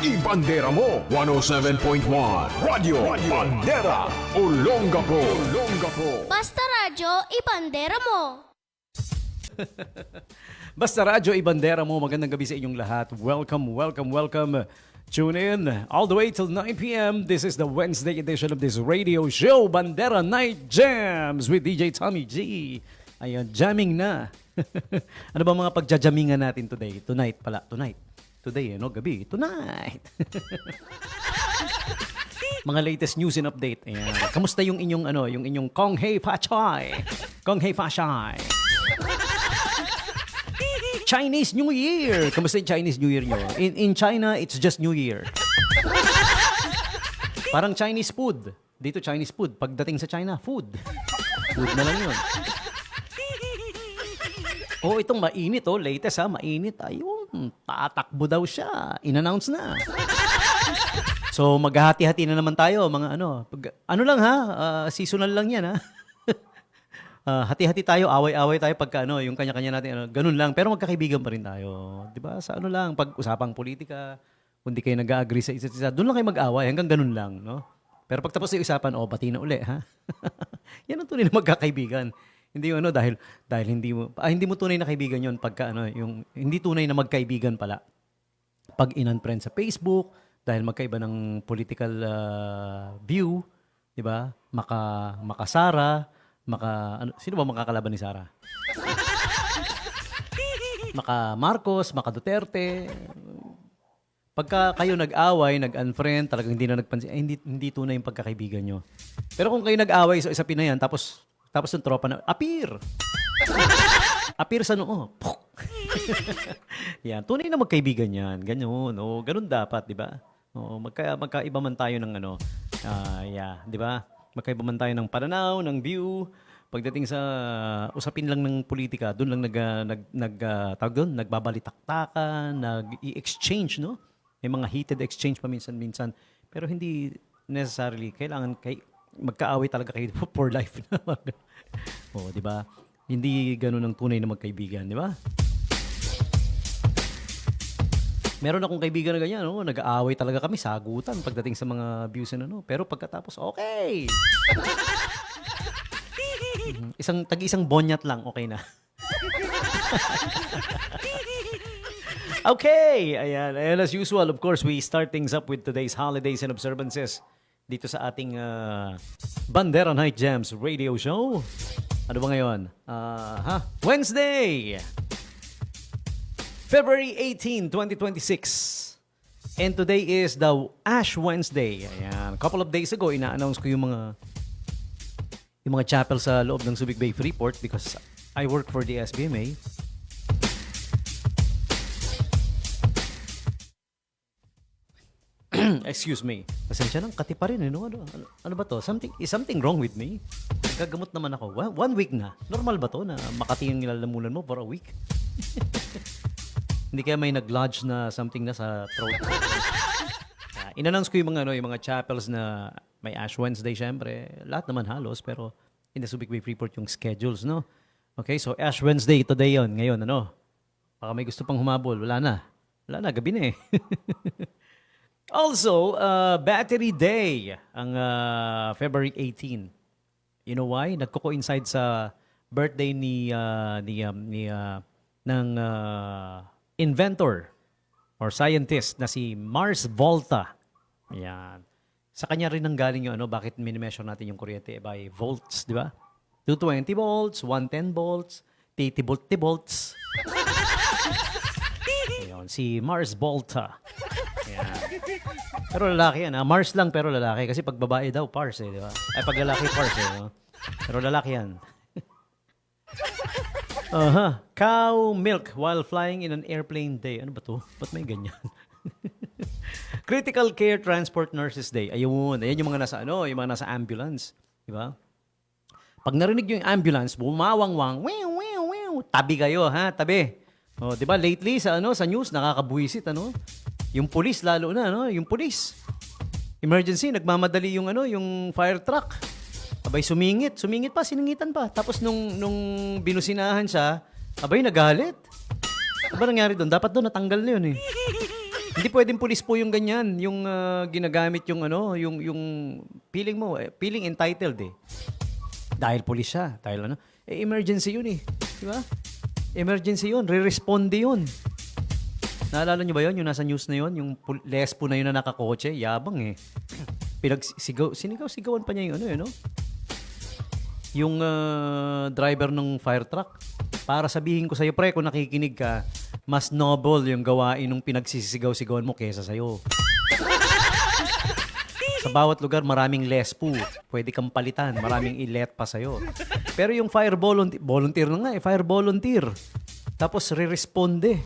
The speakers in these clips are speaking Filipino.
Ibandera mo 107.1 Radyo Bandera Olongapo. Basta radyo, ibandera mo. Basta Radyo Ibandera mo, magandang gabi sa inyong lahat. Welcome. Tune in all the way till 9 p.m. This is the Wednesday edition of this radio show, Bandera Night Jams with DJ Tommy G. Ayan, jamming na. Ano ba mga pagjajamingan natin today? Tonight. Today, gabi. Tonight. Mga latest news and update. Ayan. Kamusta yung inyong Kong Hei Fa Chai? Chinese New Year. Kamusta yung Chinese New Year nyo? In China, it's just New Year. Parang Chinese food. Dito Chinese food. Pagdating sa China, food. Food na lang yun. Oh, itong mainit, latest mainit. Ayun, tatakbo daw siya. In-announce na. So, maghahati-hati na naman tayo, mga seasonal lang yan, ha? Hati-hati tayo, away-away tayo pagka yung kanya-kanya natin, ganun lang. Pero magkakaibigan pa rin tayo. Di ba? Sa pag-usapang politika, kung di kayo nag-agree sa isa't isa, doon lang kayo mag-away, hanggang ganun lang, no? Pero pag tapos na yung usapan, bati na uli, ha? Yan ang tunay na magkakaibigan. Hindi dahil hindi mo tunay na kaibigan 'yon pagka yung hindi tunay na magkaibigan pala. Pag in-unfriend sa Facebook dahil magkaiba ng political view, 'di ba? Maka Sara, sino ba makakalaban ni Sara? Maka Marcos, maka Duterte. Pagka kayo nag-away, nag-unfriend, talagang hindi na nagpansin, hindi tunay yung pagkakaibigan nyo. Pero kung kayo nag-away sa isapin na yan, tapos yung tropa na, appear sa noo. Yan, tunay na magkaibigan yan. Ganyan, ganun dapat, di ba? Magkaiba man tayo ng di ba? Magkaiba man tayo ng pananaw, ng view. Pagdating sa usapin lang ng politika, doon lang nagbabalitaktakan, nag-i-exchange, no? May mga heated exchange pa minsan-minsan. Pero hindi necessarily kailangan magkaaway talaga kayo for life. Di ba? Hindi ganoon ang tunay na magkaibigan, di ba? Meron akong kaibigan na ganyan, nag-aaway talaga kami, sagutan pagdating sa mga views na Pero pagkatapos, okay. Tag-isang bonyat lang, okay na. Okay, ayan, as usual, of course, we start things up with today's holidays and observances dito sa ating Bandera Night Jams radio show. Ano ba ngayon? Wednesday! February 18, 2026. And today is the Ash Wednesday. Ayan. A couple of days ago, ina-announce ko yung mga chapel sa loob ng Subic Bay Freeport because I work for the SBMA. Excuse me. Pasensya lang, kati pa rin. Ano ba to? Is something wrong with me? Gagamot naman ako. 1 week na. Normal ba to na makati yung nilalamunan mo for a week? Hindi kaya may nag-lodge na something na sa throat. In-announce ko yung mga chapels na may Ash Wednesday, syempre. Lahat naman halos, pero in the Subic Bay Freeport yung schedules, no? Okay, so Ash Wednesday, today yon. Ngayon, baka may gusto pang humabol. Wala na, gabi na eh. Also, Battery Day ang February 18. You know why? Nagko-coincide sa birthday ng inventor or scientist na si Mars Volta. Ayan. Sa kanya rin nanggaling yung bakit mini-measure natin yung kuryente by volts, di ba? 220 volts, 110 volts, 80 volts. Ayan, si Mars Volta. Ayan. Pero lalaki yan. Mars lang pero lalaki. Kasi pag babae daw, Pars di ba? Ay, pag lalaki, Pars no? Pero lalaki yan. Cow milk while flying in an airplane day. Ano ba to? Ba't may ganyan? Critical Care Transport Nurses Day. Ayun. Ayan yung mga nasa ambulance. Di ba? Pag narinig yung ambulance, bumawang-wang, tabi kayo, ha? Tabi. Di ba? Lately, sa news, nakakabuwisit, Yung police lalo na, yung police. Emergency, nagmamadali yung fire truck. Abay, sumingit pa, siningitan pa. Tapos nung binusinahan siya, abay, nagalit. Ano ba nangyari doon? Dapat doon natanggal na yun eh. Hindi pwedeng pulis po yung ganyan, yung ginagamit yung ano, yung feeling mo, feeling entitled eh. Dahil pulis siya, dahil ano, emergency yun eh. Di ba? Emergency yun, re-responde yun. Naalala nyo ba yun? Yung nasa news na yun? Yung lespo na yun na nakakotse? Yabang eh. Sinigaw-sigawan pa niya yung ano eh, no? Yung driver ng fire truck. Para sabihin ko sa'yo, pre, kung nakikinig ka, mas noble yung gawain ng pinagsisigaw-sigawan mo kesa sa'yo. Sa bawat lugar, maraming lespo. Pwede kang palitan. Maraming ilet pa sa'yo. Pero yung fire volunteer na nga eh. Fire volunteer. Tapos re-responde.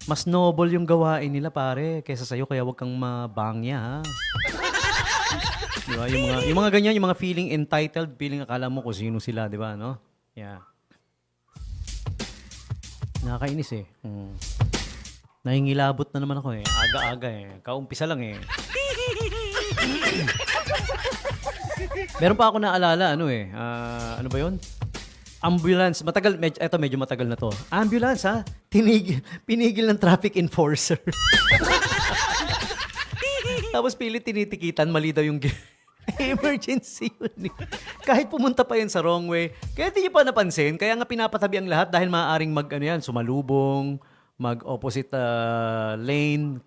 Mas noble yung gawain nila, pare, kesa sa'yo. Kaya wag kang mabangya, ha? Diba? Yung mga ganyan, yung mga feeling entitled, feeling akala mo kung sino sila, di ba? No? Yeah. Nakakainis eh. Nahingilabot na naman ako eh. Aga-aga eh. Kaumpisa lang eh. Meron pa ako naalala, ano eh. Ano ba yun? Ambulance. Medyo matagal na to. Ambulance ha? Pinigil ng traffic enforcer. Tapos pilit tinitikitan, mali daw yung emergency yun. Kahit pumunta pa yan sa wrong way. Kaya di niyo pa napansin, kaya nga pinapatabi ang lahat dahil maaaring sumalubong, mag-opposite lane,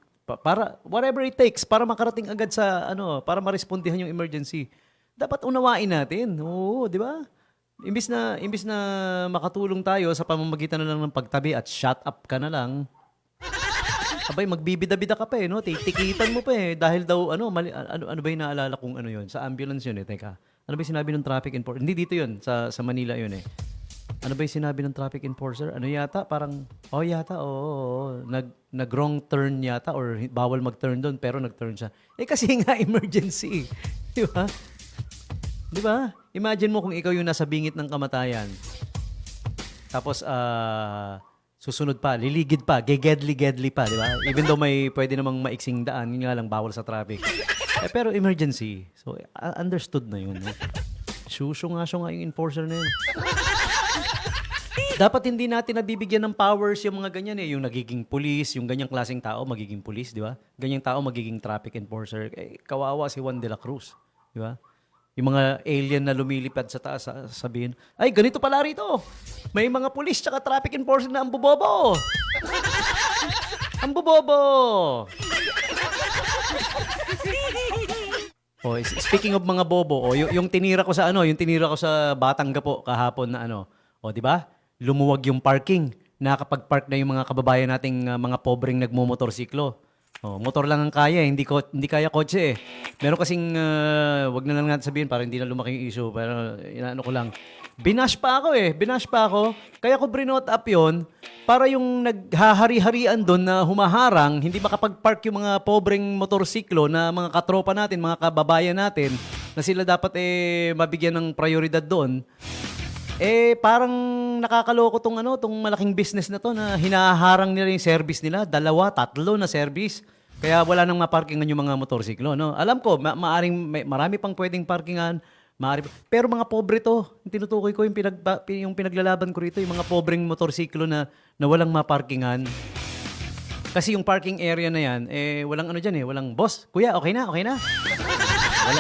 para whatever it takes para makarating agad sa para marespondihan yung emergency. Dapat unawain natin. Oo, di ba? Imbis na makatulong tayo sa pamamagitan na lang ng pagtabi at shut up ka na lang. Abay, magbibida-bida ka pa eh, no? Tikitan mo pa eh. Dahil daw, mali, ano ba yung naalala kong ano yun? Sa ambulance yun eh, teka. Ano ba yung sinabi ng traffic enforcer? Hindi dito yun, sa Manila yun eh. Ano ba yung sinabi ng traffic enforcer? Ano yata? Parang, oo. Nag-wrong turn yata or bawal mag-turn doon, pero nag-turn siya. Eh kasi nga emergency. Di ba? Di ba? Imagine mo kung ikaw yung nasa bingit ng kamatayan. Tapos, susunod pa, liligid pa, gegedli-gedli pa, di ba? Even though may pwede namang maiksing daan, yun nga lang, bawal sa traffic. Pero emergency. So, understood na yun. Shusho nga yung enforcer na yun. Dapat hindi natin nabibigyan ng powers yung mga ganyan eh. Yung nagiging police, yung ganyang klaseng tao magiging police, di ba? Ganyang tao magiging traffic enforcer. Kawawa si Juan de la Cruz, di ba? Yung mga alien na lumilipad sa taas, sabihin, ay, ganito pala rito. May mga pulis tsaka traffic enforcer na ang bubobo. Ang bubobo. Speaking of mga bobo, yung tinira ko sa Batangapo kahapon na di ba? Lumuwag yung parking. Nakakapag-park na yung mga kababayan nating mga pobreng nagmomotorsiklo. Motor lang ang kaya, hindi kaya kotse eh. Meron kasing, wag na lang natin sabihin para hindi na lumaki yung issue, pero inaano ko lang. Binash pa ako. Kaya ko brinot up yun para yung naghahari-harian doon na humaharang, hindi makapag-park yung mga pobreng motorsiklo na mga katropa natin, mga kababayan natin, na sila dapat mabigyan ng prioridad doon. Parang nakakaloko tong malaking business na to na hinaharang nila yung service nila. 2, 3 na service. Kaya wala nang maparkingan yung mga motorsiklo, no? Alam ko, marami pang pwedeng parkingan. Pero mga pobre to. Tinutukoy ko yung pinaglalaban ko rito, yung mga pobreng motorsiklo na walang maparkingan. Kasi yung parking area na yan, walang walang, boss, kuya, okay na.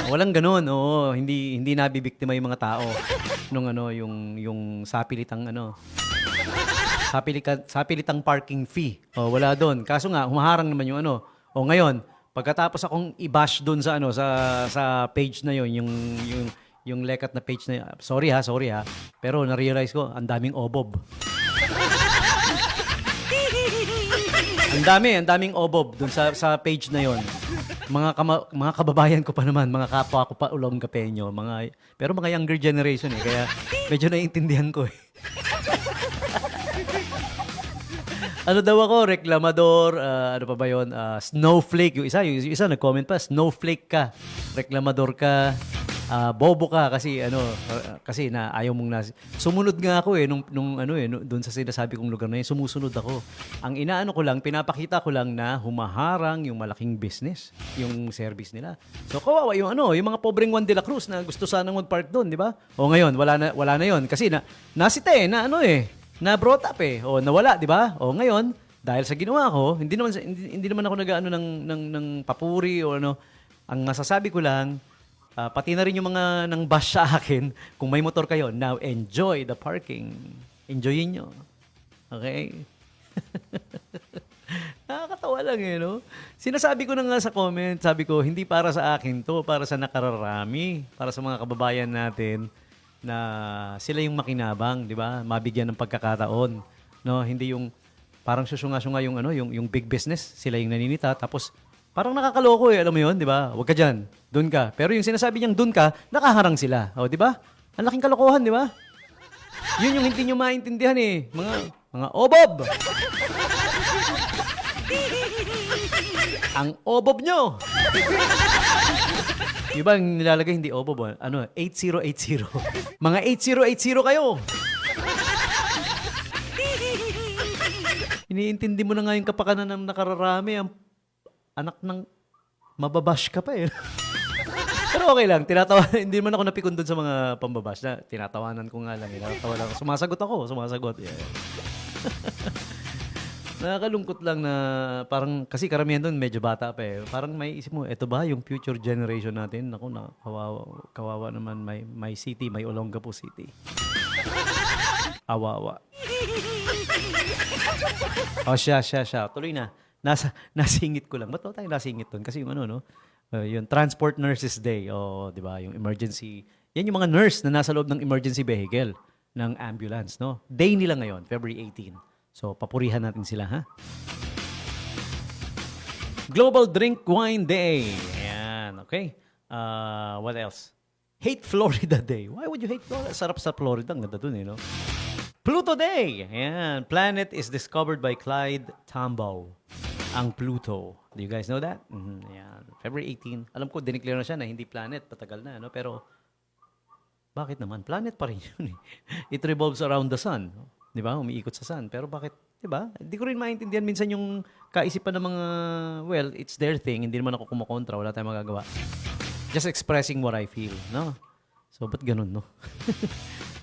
Walang ganoon. Oo, hindi nabibiktima yung mga tao nung yung sapilitang sapilitang parking fee. Wala doon. Kaso nga humaharang naman yung ngayon, pagkatapos akong i-bash doon sa page na yon, yung lekat na page na yun. Sorry ha. Pero na-realize ko, ang daming obob. Ang daming obob doon sa page na yon. Mga kababayan ko pa naman, mga kapwa ko pa Olongapeño, pero mga younger generation kaya medyo naiintindihan ko . Ano daw ako, reklamador, ano pa ba yun? Snowflake. Yung isa nag-comment pa, snowflake ka, reklamador ka, bobo ka kasi kasi na ayaw mong sumunod nga ako doon sa sinasabi kong lugar na yun, sumusunod ako. Ang inaano ko lang, pinapakita ko lang na humaharang yung malaking business, yung service nila. So kawawa yung yung mga pobreng Juan de la Cruz na gusto sanang mag-park doon, di ba? Ngayon wala na yon kasi nasita na brought up nawala, di ba? Ngayon Dahil sa ginawa ko, hindi naman ako nag-ano ng papuri o ano. Ang masasabi ko lang, pati na rin yung mga nang bash sa akin, kung may motor kayo, now enjoy the parking. Enjoyin nyo. Okay? Nakakatawa lang no? Sinasabi ko na nga sa comment, sabi ko, hindi para sa akin to, para sa nakararami, para sa mga kababayan natin na sila yung makinabang, di ba? Mabigyan ng pagkakataon. No? Hindi yung parang susunga-sunga yung, yung big business, sila yung naninita, tapos parang nakakaloko alam mo yun, di ba? Huwag ka dyan, dun ka. Pero yung sinasabi niyang dun ka, nakaharang sila. O, di ba? Ang laking kalokohan, di ba? Yun yung hindi nyo maintindihan mga obob! Ang obob nyo! Di ba yung nilalagay hindi obob? 8080. Mga 8080 kayo! Iniintindi mo na nga yung kapakanan ng nakararami. Ang anak ng mababash ka pa Pero okay lang. Hindi man ako napikon dun sa mga pambabash. Tinatawanan ko nga lang. Sumasagot ako. Yeah. Nakakalungkot lang na parang, kasi karamihan doon medyo bata pa Parang may isip mo, eto ba yung future generation natin? Naku, kawawa naman may city, may Olongapo City. Awawa. Siya. Tuloy na. Nasingit ko lang. Ba't tayo nasingit doon? Kasi yung yung Transport Nurses Day. Di ba? Yung emergency. Yan yung mga nurse na nasa loob ng emergency vehicle ng ambulance, no? Day nila ngayon, February 18. So, papurihan natin sila, ha? Global Drink Wine Day. Ayan, okay. What else? Hate Florida Day. Why would you hate Florida? Sarap sa Florida. Ang ganda dun, no? Pluto Day. Ayan. Planet is discovered by Clyde Tombaugh. Ang Pluto. Do you guys know that? Ayan. February 18. Alam ko, dineclare na siya na hindi planet. Patagal na, no? Pero, bakit naman? Planet pa rin yun, It revolves around the sun. Di ba? Umiikot sa sun. Pero bakit? Di ba? Hindi ko rin maintindihan minsan yung kaisipan ng mga, well, it's their thing. Hindi naman ako kumakontra. Wala tayong magagawa. Just expressing what I feel, no? So, ba't ganun, no?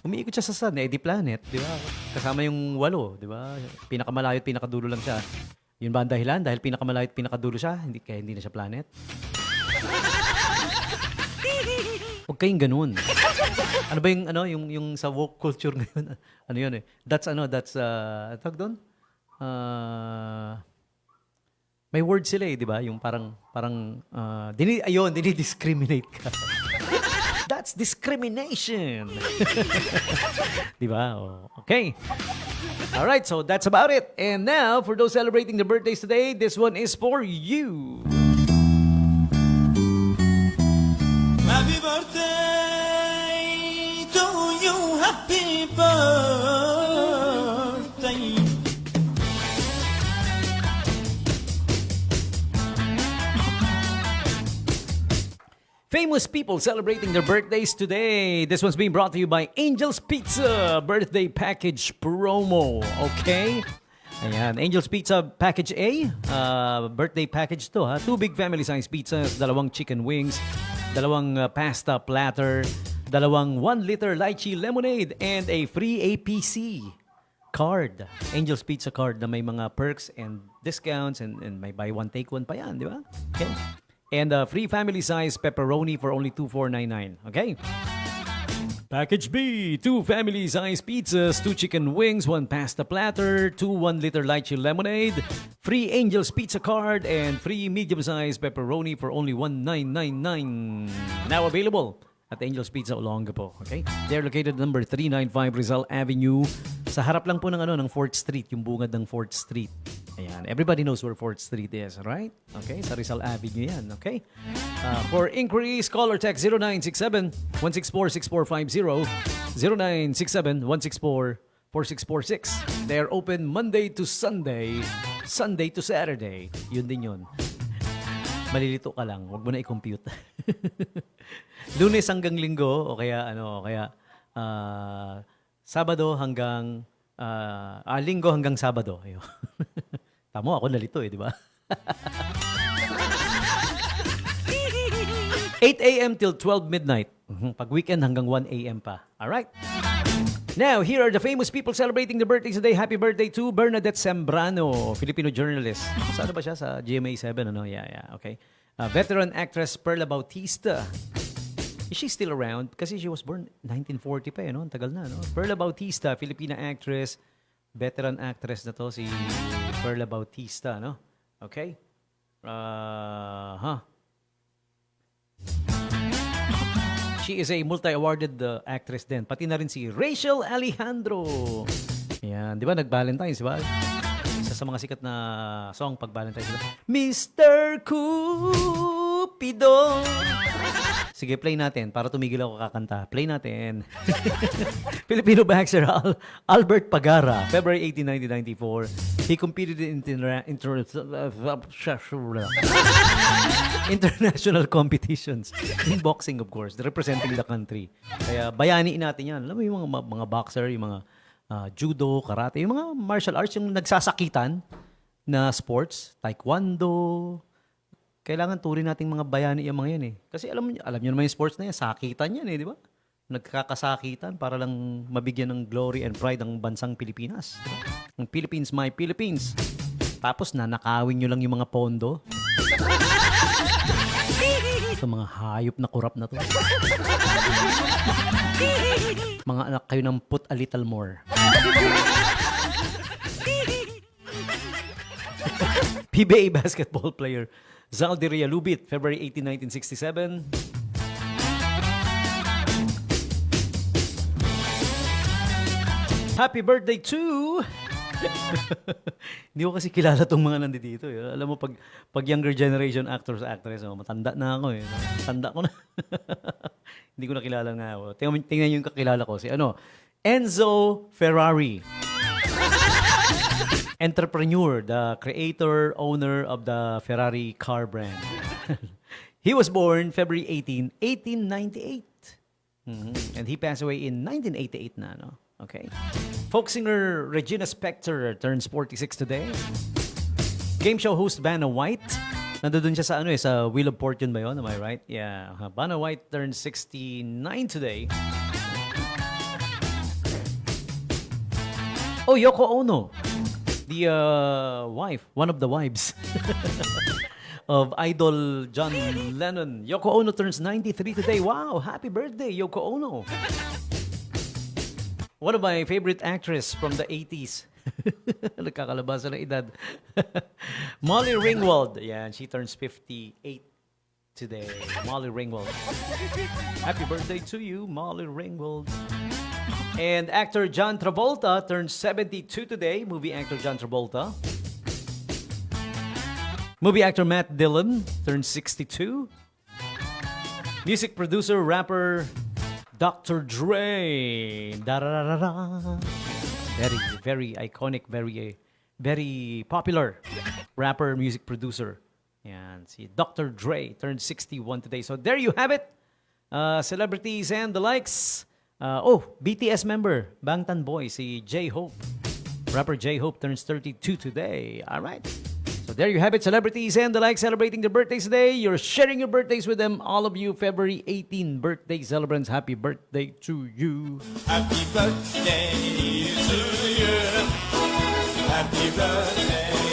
Umiikot siya sa sun, di planet, di ba? Kasama yung 8, di ba? Pinakamalayo at pinakadulo lang siya. Yun ba ang dahilan? Dahil pinakamalayo at pinakadulo siya, kaya hindi na siya planet? Huwag kayong ganun. Ano ba yung sa woke culture ngayon? Ano yun That's tawag doon? May word sila di ba? Yung parang dinidiscriminate ka. That's discrimination. Di ba? Okay. All right, so that's about it. And now, for those celebrating their birthdays today, this one is for you. Happy birthday to you, happy birthday. Famous people celebrating their birthdays today. This one's being brought to you by Angel's Pizza Birthday Package Promo. Okay? Ayan, Angel's Pizza Package A. Birthday package to, ha? 2 big family-sized pizzas, 2 chicken wings, 2 pasta platter, 2 1-liter lychee lemonade, and a free APC card. Angel's Pizza card na may mga perks and discounts and may buy one, take one pa yan, di ba? Okay? And free family-sized pepperoni for only $2,499. Okay? Package B, 2 family-sized pizzas, 2 chicken wings, 1 pasta platter, 2 1-liter lychee lemonade, free Angel's Pizza card, and free medium-sized pepperoni for only $1,999. Now available at Angel's Pizza Olongapo. Okay? They're located at number 395 Rizal Avenue. Sa harap lang po ng ng 4th Street, yung bungad ng 4th Street. Ayan. Everybody knows where 4th Street is, right? Okay? Sa Rizal Avenue yan, okay? For inquiries, call or text 0967-164-6450, 0967-164-4646. They're open Monday to Sunday, Sunday to Saturday. Yun din yun. Malilito ka lang. Huwag mo na i-compute. Lunes hanggang Linggo, o kaya, Sabado hanggang, Linggo hanggang Sabado. Ayun. Tamo, ako nalito di ba? 8 a.m. till 12 midnight. Pag weekend hanggang 1 a.m. pa. Alright? Now, here are the famous people celebrating their birthdays today. Happy birthday to Bernadette Zambrano, Filipino journalist. Saan ba siya? Sa GMA7, ano? Yeah, okay. Veteran actress Perla Bautista. Is she still around? Kasi she was born 1940 pa, no? Ang tagal na, no? Perla Bautista, Filipina actress. Veteran actress na to, si Perla Bautista, no? Okay? She is a multi-awarded actress din. Pati na rin si Rachel Alejandro. Yan, di ba? Nag-Valentine's, di ba? Isa sa mga sikat na song pag Valentine's, di ba? Mr. Cupido. Sige, play natin. Para tumigil ako kakanta. Play natin. Filipino boxer Albert Pagara, February 18, 1994. He competed in international competitions. In boxing, of course. Representing the country. Kaya bayani natin yan. Alam mo yung mga boxer, yung mga judo, karate, yung mga martial arts, yung nagsasakitan na sports, taekwondo. Kailangan turin nating mga bayani yung mga yan eh. Kasi alam niyo naman yung sports na yan, sakitan yan eh, di ba? Nagkakasakitan para lang mabigyan ng glory and pride ang bansang Pilipinas. Ang Philippines, my Philippines. Tapos nanakawin nyo lang yung mga pondo. Ito mga hayop na kurap na to. Mga anak kayo ng put a little more. PBA basketball player Zaldiria Lubit, February 18, 1967. Happy birthday to... Hindi ko kasi kilala tong mga nandito. Eh. Alam mo, pag younger generation actors, actress, matanda na ako eh. Matanda ko na. Hindi ko na kilala nga ako. Tingnan yung kakilala ko. Si Enzo Ferrari. Entrepreneur, the creator, owner of the Ferrari car brand. He was born February 18, 1898. And he passed away in 1988 na, no? Okay. Folk singer Regina Spektor turns 46 today. Game show host Vanna White. Nandoon siya sa sa Wheel of Fortune ba yun? Am I right? Yeah. Vanna White turns 69 today. Oh, Yoko Ono. The wife, one of the wives of idol John Lennon. Yoko Ono turns 93 today. Wow, happy birthday, Yoko Ono. One of my favorite actress from the 80s. Nagkakalabasa ng edad. Molly Ringwald. Yeah, she turns 58 today. Molly Ringwald. Happy birthday to you, Molly Ringwald. And actor John Travolta turns 72 today. Movie actor John Travolta. Movie actor Matt Dillon turns 62. Music producer, rapper Dr. Dre. Da-da-da-da-da. Very iconic, very popular rapper, music producer. Yan, si Dr. Dre turned 61 today. So there you have it. Celebrities and the likes. BTS member, Bangtan Boy, si J-Hope. Rapper J-Hope turns 32 today. All right. So there you have it, celebrities and the like celebrating their birthdays today. You're sharing your birthdays with them. All of you February 18 birthday celebrants, happy birthday to you. Happy birthday to you. Happy birthday.